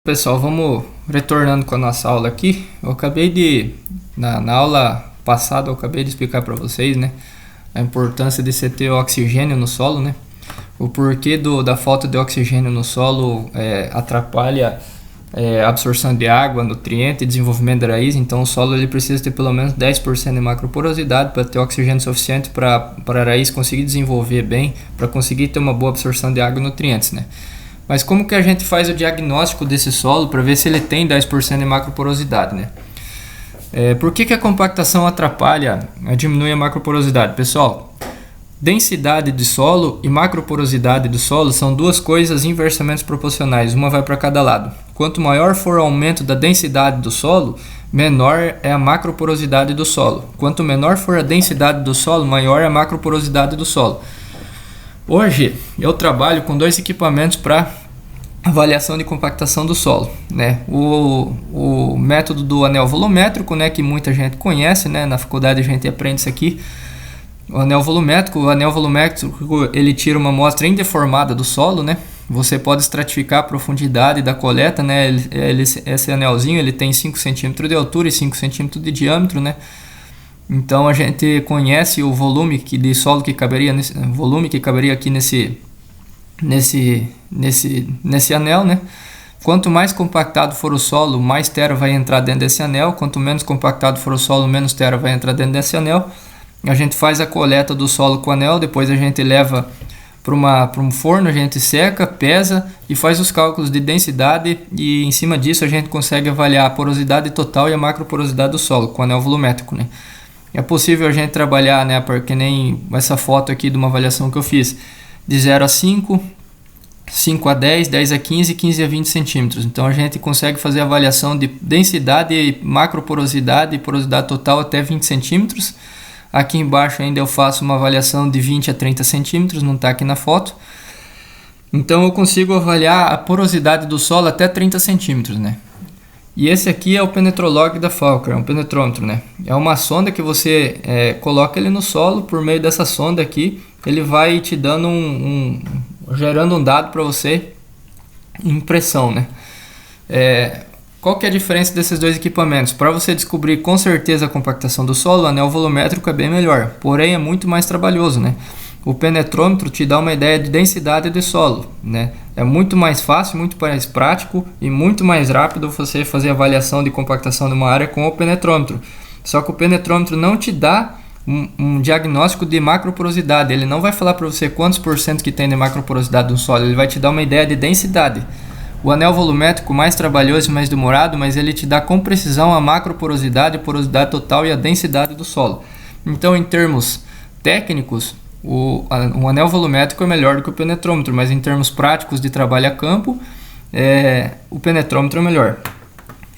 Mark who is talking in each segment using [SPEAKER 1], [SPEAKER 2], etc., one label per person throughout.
[SPEAKER 1] Pessoal, vamos retornando com a nossa aula aqui. Na aula passada, eu acabei de explicar para vocês, né, a importância de você ter oxigênio no solo, né, o porquê da falta de oxigênio no solo atrapalha a absorção de água, nutriente e desenvolvimento da raiz. Então, o solo ele precisa ter pelo menos 10% de macroporosidade para ter oxigênio suficiente para a raiz conseguir desenvolver bem, para conseguir ter uma boa absorção de água e nutrientes, né. Mas como que a gente faz o diagnóstico desse solo para ver se ele tem 10% de macroporosidade, né? Por que a compactação diminui a macroporosidade? Pessoal, densidade de solo e macroporosidade do solo são duas coisas inversamente proporcionais, uma vai para cada lado. Quanto maior for o aumento da densidade do solo, menor é a macroporosidade do solo. Quanto menor for a densidade do solo, maior é a macroporosidade do solo. Hoje eu trabalho com dois equipamentos para avaliação de compactação do solo, né? O método do anel volumétrico, né, que muita gente conhece, né? Na faculdade a gente aprende isso aqui. O anel volumétrico ele tira uma amostra indeformada do solo, né? Você pode estratificar a profundidade da coleta, né? Esse anelzinho ele tem 5 cm de altura e 5 cm de diâmetro, né? Então a gente conhece o volume de solo que caberia aqui nesse anel, né? Quanto mais compactado for o solo, mais terra vai entrar dentro desse anel. Quanto menos compactado for o solo, menos terra vai entrar dentro desse anel. A gente faz a coleta do solo com o anel, depois a gente leva para um forno, a gente seca, pesa e faz os cálculos de densidade, e em cima disso a gente consegue avaliar a porosidade total e a macroporosidade do solo com o anel volumétrico, né? É possível a gente trabalhar, né, porque nem essa foto aqui de uma avaliação que eu fiz, de 0 a 5, 5 a 10, 10 a 15, 15 a 20 centímetros. Então a gente consegue fazer a avaliação de densidade, macroporosidade e porosidade total até 20 centímetros. Aqui embaixo ainda eu faço uma avaliação de 20 a 30 centímetros, não está aqui na foto. Então eu consigo avaliar a porosidade do solo até 30 centímetros, né? E esse aqui é o Penetrolog da Falker, é um penetrômetro, né? É uma sonda que você coloca ele no solo. Por meio dessa sonda aqui, ele vai te dando gerando um dado para você em pressão, né? Qual que é a diferença desses dois equipamentos? Para você descobrir com certeza a compactação do solo, o anel volumétrico é bem melhor, porém é muito mais trabalhoso, né? O penetrômetro te dá uma ideia de densidade de solo, né? É muito mais fácil, muito mais prático e muito mais rápido você fazer a avaliação de compactação de uma área com o penetrômetro. Só que o penetrômetro não te dá um diagnóstico de macroporosidade. Ele não vai falar para você quantos por cento que tem de macroporosidade no solo, ele vai te dar uma ideia de densidade. O anel volumétrico mais trabalhoso e mais demorado, mas ele te dá com precisão a macroporosidade, a porosidade total e a densidade do solo. Então, em termos técnicos, o anel volumétrico é melhor do que o penetrômetro, mas em termos práticos de trabalho a campo, o penetrômetro é melhor.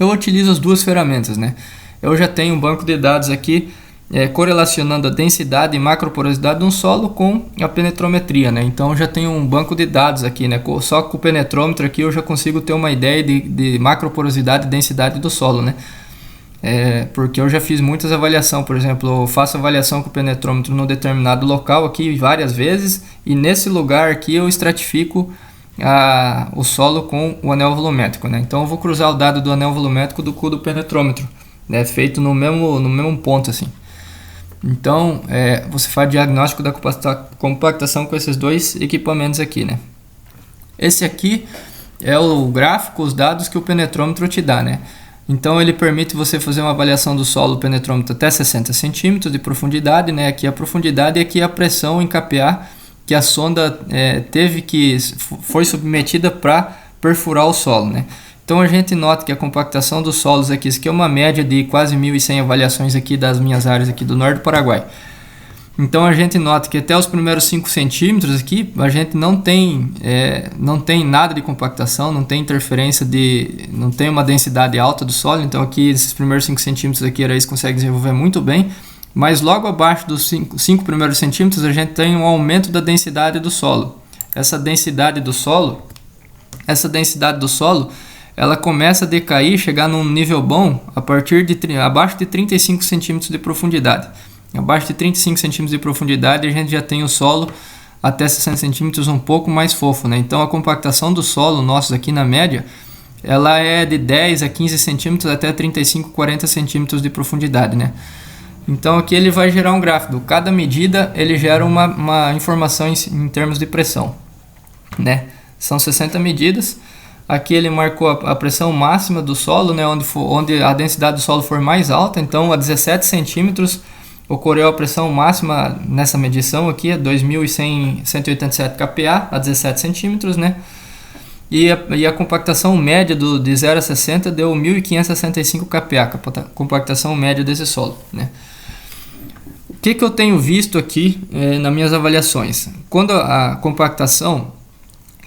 [SPEAKER 1] Eu utilizo as duas ferramentas, né? Eu já tenho um banco de dados aqui correlacionando a densidade e macroporosidade de um solo com a penetrometria, né? Então eu já tenho um banco de dados aqui, né? Só com o penetrômetro aqui eu já consigo ter uma ideia de macroporosidade e densidade do solo, né? Porque eu já fiz muitas avaliações. Por exemplo, eu faço avaliação com o penetrômetro num determinado local aqui várias vezes, e nesse lugar aqui eu estratifico o solo com o anel volumétrico, né? Então eu vou cruzar o dado do anel volumétrico com o do penetrômetro, né? Feito no mesmo ponto assim. Então você faz diagnóstico da compactação com esses dois equipamentos aqui, né? Esse aqui é o gráfico, os dados que o penetrômetro te dá, né? Então ele permite você fazer uma avaliação do solo penetrômetro até 60 centímetros de profundidade, né? Aqui a profundidade e aqui a pressão em kPa que a sonda foi submetida para perfurar o solo, né? Então a gente nota que a compactação dos solos aqui, isso aqui é uma média de quase 1.100 avaliações aqui das minhas áreas aqui do norte do Paraguai. Então a gente nota que até os primeiros 5 centímetros aqui a gente não tem nada de compactação, não tem interferência não tem uma densidade alta do solo. Então aqui esses primeiros 5 centímetros aqui a raiz consegue desenvolver muito bem, mas logo abaixo dos 5 primeiros centímetros a gente tem um aumento da densidade do solo. Essa densidade do solo ela começa a decair, chegar num nível bom abaixo de 35 centímetros de profundidade. Abaixo de 35 centímetros de profundidade a gente já tem o solo até 60 centímetros um pouco mais fofo, né? Então a compactação do solo nossos aqui na média ela é de 10 a 15 centímetros até 35, 40 centímetros de profundidade, né? Então aqui ele vai gerar um gráfico. Cada medida ele gera uma informação em termos de pressão, né? São 60 medidas. Aqui ele marcou a pressão máxima do solo, né? Onde a densidade do solo for mais alta. Então a 17 centímetros ocorreu a pressão máxima nessa medição aqui, é 2.187 kPa a 17 centímetros, né? E a compactação média de 0 a 60 deu 1.565 kPa, a compactação média desse solo, né? O que eu tenho visto aqui nas minhas avaliações? Quando a compactação,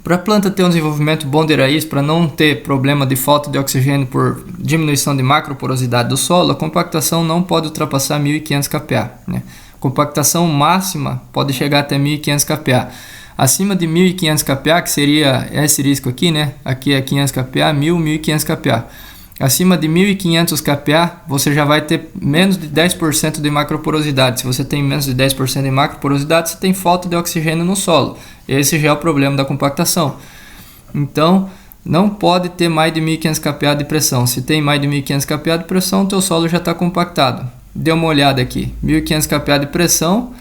[SPEAKER 1] para a planta ter um desenvolvimento bom de raiz, para não ter problema de falta de oxigênio por diminuição de macroporosidade do solo, a compactação não pode ultrapassar 1.500 kPa, né? Compactação máxima pode chegar até 1.500 kPa. Acima de 1.500 kPa, que seria esse risco aqui, né? Aqui é 500 kPa, 1.500 kPa. Acima de 1.500 kPa, você já vai ter menos de 10% de macroporosidade. Se você tem menos de 10% de macroporosidade, você tem falta de oxigênio no solo. Esse já é o problema da compactação. Então, não pode ter mais de 1.500 kPa de pressão. Se tem mais de 1.500 kPa de pressão, o teu solo já está compactado. Dê uma olhada aqui. 1.500 kPa de pressão,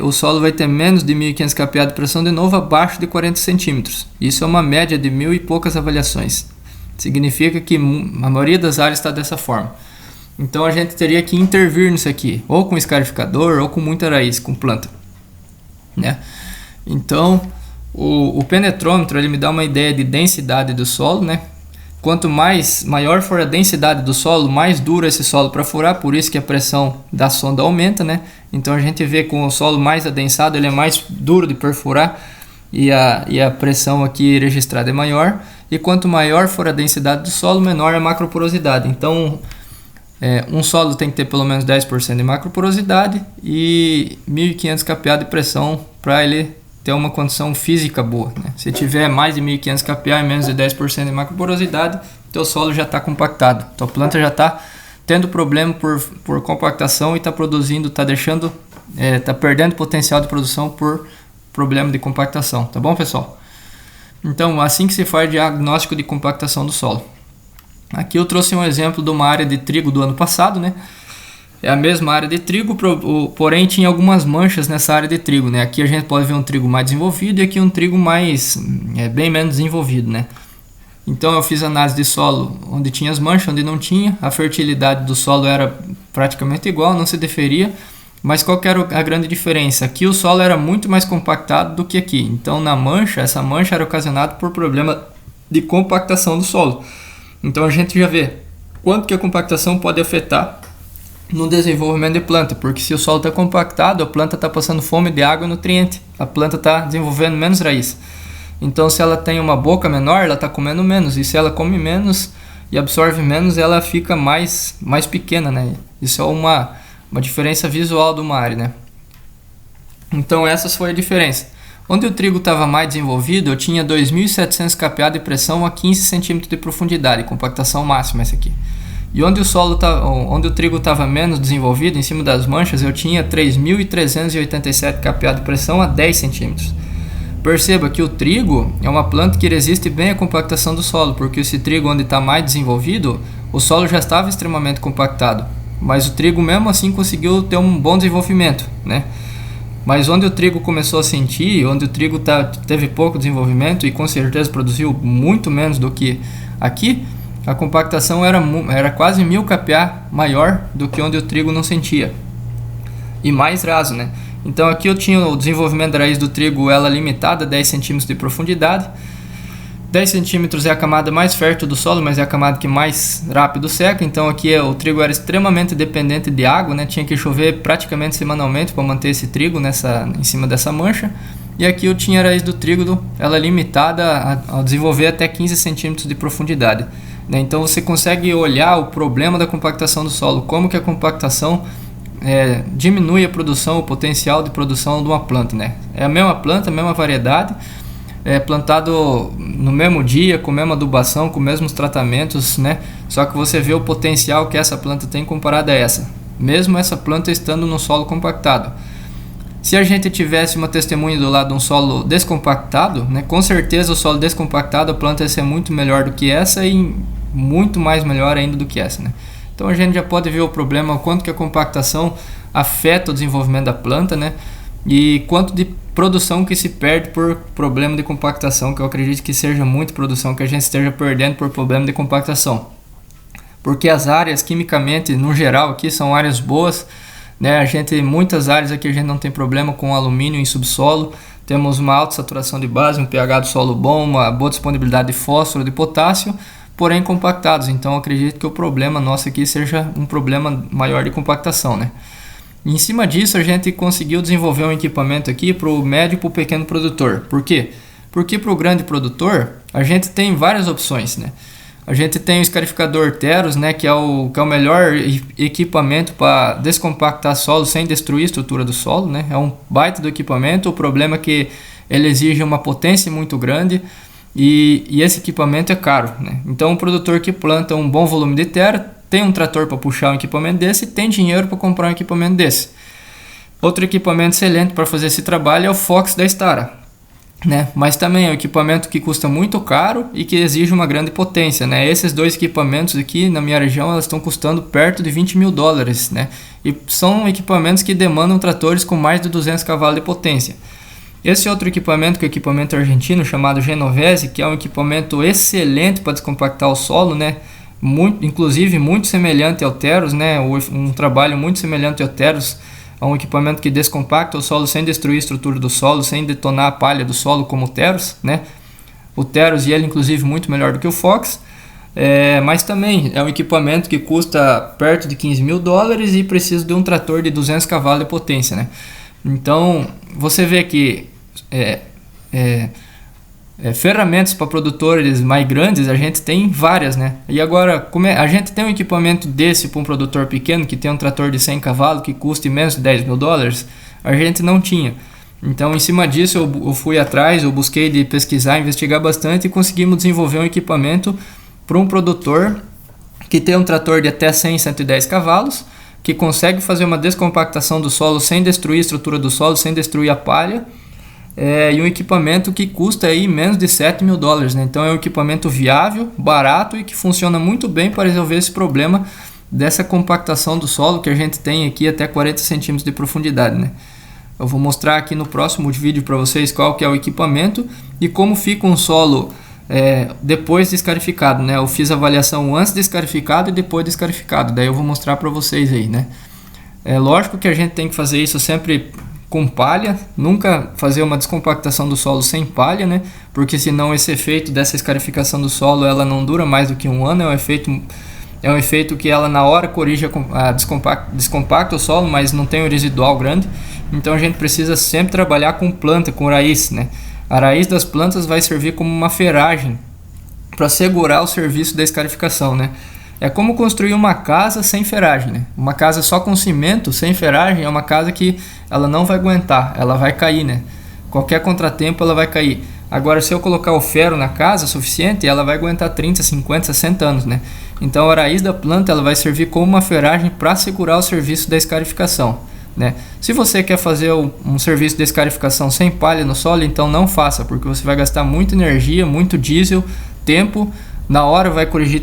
[SPEAKER 1] o solo vai ter menos de 1.500 kPa de pressão de novo abaixo de 40 centímetros. Isso é uma média de 1.000 e poucas avaliações. Significa que a maioria das áreas está dessa forma. Então a gente teria que intervir nisso aqui, ou com escarificador, ou com muita raiz, com planta, né? Então o penetrômetro ele me dá uma ideia de densidade do solo, né? Quanto maior for a densidade do solo, mais duro esse solo para furar, por isso que a pressão da sonda aumenta, né? Então a gente vê com o solo mais adensado, ele é mais duro de perfurar e a pressão aqui registrada é maior. E quanto maior for a densidade do solo, menor a macroporosidade. Então um solo tem que ter pelo menos 10% de macroporosidade e 1.500 kPa de pressão para ele ter uma condição física boa, né? Se tiver mais de 1.500 kPa e menos de 10% de macroporosidade, teu solo já está compactado. Tua planta já está tendo problema por compactação e está produzindo, está perdendo potencial de produção por problema de compactação. Tá bom, pessoal? Então, assim que se faz diagnóstico de compactação do solo. Aqui eu trouxe um exemplo de uma área de trigo do ano passado, né? É a mesma área de trigo, porém tinha algumas manchas nessa área de trigo, né? Aqui a gente pode ver um trigo mais desenvolvido e aqui um trigo bem menos desenvolvido, né? Então eu fiz análise de solo onde tinha as manchas, onde não tinha. A fertilidade do solo era praticamente igual, não se diferia. Mas qual que era a grande diferença? Aqui o solo era muito mais compactado do que aqui. Então essa mancha era ocasionada por problema de compactação do solo. Então a gente já vê quanto que a compactação pode afetar no desenvolvimento de planta, porque se o solo está compactado, a planta está passando fome de água e nutriente, a planta está desenvolvendo menos raiz. Então se ela tem uma boca menor, ela está comendo menos, e se ela come menos e absorve menos, ela fica mais pequena, né? Isso é uma diferença visual de uma área, né? Então essa foi a diferença. Onde o trigo estava mais desenvolvido, eu tinha 2.700 kPa de pressão a 15 cm de profundidade, compactação máxima essa aqui. E onde o trigo estava menos desenvolvido, em cima das manchas, eu tinha 3.387 kPa de pressão a 10 centímetros. Perceba que o trigo é uma planta que resiste bem à compactação do solo, porque esse trigo onde está mais desenvolvido, o solo já estava extremamente compactado. Mas o trigo mesmo assim conseguiu ter um bom desenvolvimento, né? Mas onde o trigo começou a sentir, onde o trigo teve pouco desenvolvimento e com certeza produziu muito menos do que aqui, a compactação era quase 1.000 kPa maior do que onde o trigo não sentia. E mais raso, né? Então aqui eu tinha o desenvolvimento da raiz do trigo, ela limitada a 10 centímetros de profundidade. 10 centímetros é a camada mais fértil do solo, mas é a camada que mais rápido seca. Então aqui o trigo era extremamente dependente de água, né? Tinha que chover praticamente semanalmente para manter esse trigo em cima dessa mancha. E aqui eu tinha a raiz do trigo, ela limitada a desenvolver até 15 centímetros de profundidade, né? Então você consegue olhar o problema da compactação do solo, como que a compactação diminui a produção, o potencial de produção de uma planta, né? É a mesma planta, a mesma variedade, plantado no mesmo dia, com a mesma adubação, com os mesmos tratamentos, né? Só que você vê o potencial que essa planta tem comparado a essa, mesmo essa planta estando no solo compactado. Se a gente tivesse uma testemunha do lado de um solo descompactado, né, com certeza o solo descompactado, a planta ia ser muito melhor do que essa e muito mais melhor ainda do que essa, né? Então a gente já pode ver o problema, o quanto que a compactação afeta o desenvolvimento da planta, né? E quanto de produção que se perde por problema de compactação, que eu acredito que seja muita produção que a gente esteja perdendo por problema de compactação. Porque as áreas, quimicamente, no geral, aqui são áreas boas, né? Muitas áreas aqui a gente não tem problema com alumínio em subsolo, temos uma alta saturação de base, um pH do solo bom, uma boa disponibilidade de fósforo, de potássio, porém compactados. Então eu acredito que o problema nosso aqui seja um problema maior de compactação, né? E em cima disso a gente conseguiu desenvolver um equipamento aqui para o médio e para o pequeno produtor. Por quê? Porque para o grande produtor a gente tem várias opções, né? A gente tem o escarificador Teros, né, que é o melhor equipamento para descompactar solo sem destruir a estrutura do solo, né? É um baita do equipamento. O problema é que ele exige uma potência muito grande e esse equipamento é caro, né? Então o produtor que planta um bom volume de terra tem um trator para puxar um equipamento desse e tem dinheiro para comprar um equipamento desse. Outro equipamento excelente para fazer esse trabalho é o Fox da Stara, né? Mas também é um equipamento que custa muito caro e que exige uma grande potência, né? Esses dois equipamentos aqui na minha região elas estão custando perto de $20 mil, né? E são equipamentos que demandam tratores com mais de 200 cavalos de potência. Esse outro equipamento, que é o equipamento argentino chamado Genovese, que é um equipamento excelente para descompactar o solo, né? Inclusive muito semelhante ao Teros, né? Um trabalho muito semelhante ao Teros, a um equipamento que descompacta o solo sem destruir a estrutura do solo, sem detonar a palha do solo como o Teros, né? O Teros, e ele inclusive muito melhor do que o Fox, mas também é um equipamento que custa perto de $15 mil e precisa de um trator de 200 cavalos de potência, né? Então você vê que ferramentas para produtores mais grandes a gente tem várias, né? E agora, a gente tem um equipamento desse para um produtor pequeno que tem um trator de 100 cavalos que custa menos de $10 mil, a gente não tinha. Então em cima disso eu fui atrás, eu busquei de pesquisar, investigar bastante e conseguimos desenvolver um equipamento para um produtor que tem um trator de até 100, 110 cavalos, que consegue fazer uma descompactação do solo sem destruir a estrutura do solo, sem destruir a palha. E um equipamento que custa aí menos de $7 mil, né? Então é um equipamento viável, barato e que funciona muito bem para resolver esse problema dessa compactação do solo que a gente tem aqui até 40 centímetros de profundidade, né? Eu vou mostrar aqui no próximo vídeo para vocês qual que é o equipamento e como fica um solo depois de escarificado, né? Eu fiz a avaliação antes de escarificado e depois de escarificado, daí eu vou mostrar para vocês aí, né? É lógico que a gente tem que fazer isso sempre com palha, nunca fazer uma descompactação do solo sem palha, né? Porque senão esse efeito dessa escarificação do solo ela não dura mais do que um ano, é um efeito que ela na hora corrige descompacta o solo, mas não tem um residual grande. Então a gente precisa sempre trabalhar com planta, com raiz, né? A raiz das plantas vai servir como uma ferragem para segurar o serviço da escarificação, né? É como construir uma casa sem ferragem, né? Uma casa só com cimento, sem ferragem, é uma casa que ela não vai aguentar, ela vai cair, né? Qualquer contratempo ela vai cair. Agora, se eu colocar o ferro na casa suficiente, ela vai aguentar 30, 50, 60 anos, né? Então a raiz da planta ela vai servir como uma ferragem para segurar o serviço da escarificação, né? Se você quer fazer um serviço de escarificação sem palha no solo, então não faça, porque você vai gastar muita energia, muito diesel, tempo. Na hora vai corrigir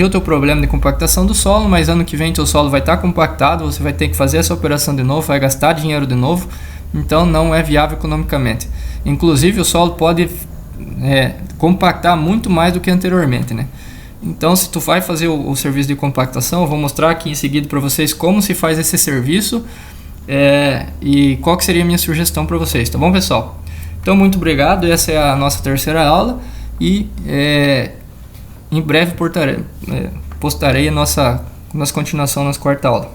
[SPEAKER 1] o teu problema de compactação do solo, mas ano que vem teu solo vai estar compactado, você vai ter que fazer essa operação de novo, vai gastar dinheiro de novo, então não é viável economicamente. Inclusive o solo pode compactar muito mais do que anteriormente, né? Então se tu vai fazer o serviço de compactação, eu vou mostrar aqui em seguida para vocês como se faz esse serviço e qual que seria a minha sugestão para vocês, tá bom, pessoal? Então muito obrigado, essa é a nossa terceira aula e em breve postarei a nossa continuação na quarta aula.